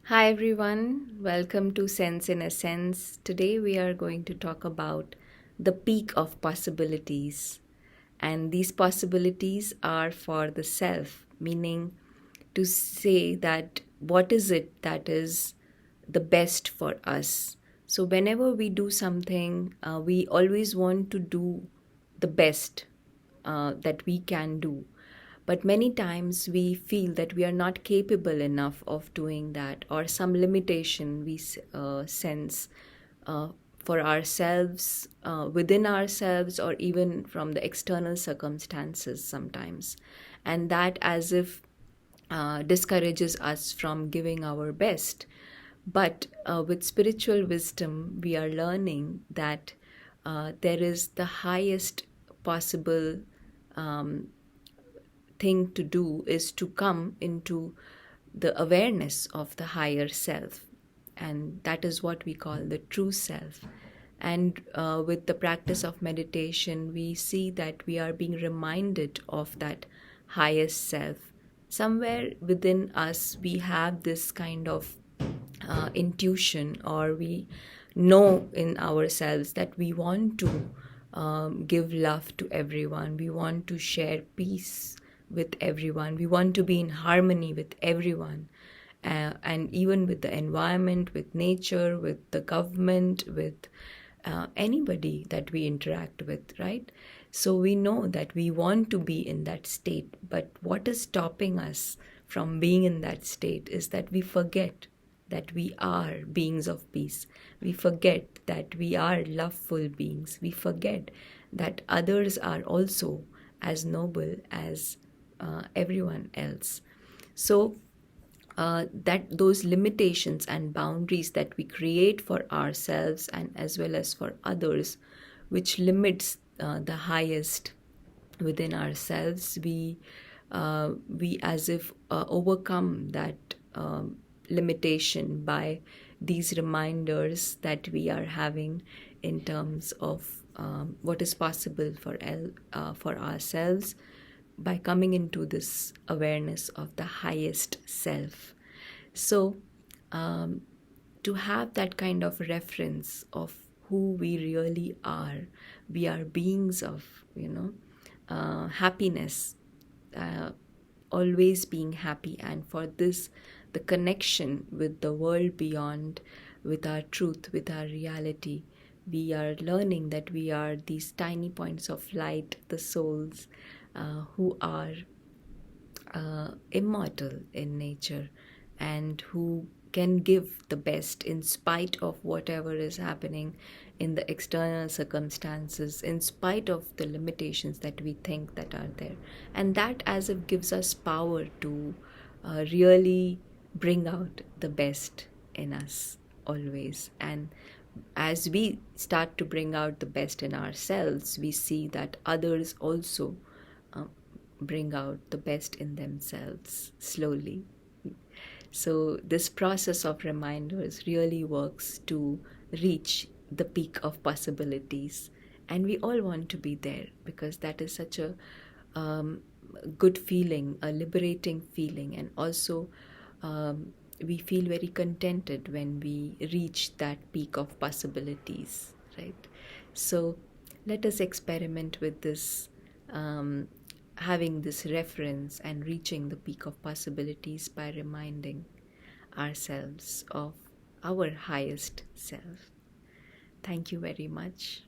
Hi everyone, welcome to Sense in a Sense. Today we are going to talk about the peak of possibilities. And these possibilities are for the self, meaning to say that what is it that is the best for us. So, whenever we do something, we always want to do the best that we can do. But many times we feel that we are not capable enough of doing that, or some limitation we sense uh, for ourselves, within ourselves, or even from the external circumstances sometimes. And that as if discourages us from giving our best. But with spiritual wisdom, we are learning that there is the highest possible um, thing to do is to come into the awareness of the higher self. And that is what we call the true self. And with the practice of meditation, we see that we are being reminded of that highest self. Somewhere within us, we have this kind of intuition, or we know in ourselves that we want to give love to everyone, we want to share peace with everyone, we want to be in harmony with everyone, and even with the environment, with nature, with the government, with anybody that we interact with, right? So we know that we want to be in that state, but what is stopping us from being in that state is that we forget that we are beings of peace. We forget that we are loveful beings. We forget that others are also as noble as everyone else. So that those limitations and boundaries that we create for ourselves and as well as for others, which limits the highest within ourselves, we as if overcome that limitation by these reminders that we are having in terms of what is possible for ourselves by coming into this awareness of the highest self. So, um, to have that kind of reference of who we really are, we are beings of, happiness, uh, always being happy, and for this, the connection with the world beyond, with our truth, with our reality. We are learning that we are these tiny points of light, the souls, who are immortal in nature and who can give the best in spite of whatever is happening in the external circumstances, in spite of the limitations that we think that are there. And that as if gives us power to really bring out the best in us always. And as we start to bring out the best in ourselves, we see that others also uh, bring out the best in themselves slowly. So, this process of reminders really works to reach the peak of possibilities. And we all want to be there because that is such a um, good feeling, a liberating feeling, and also we feel very contented when we reach that peak of possibilities, right? So, let us experiment with this, having this reference and reaching the peak of possibilities by reminding ourselves of our highest self. Thank you very much.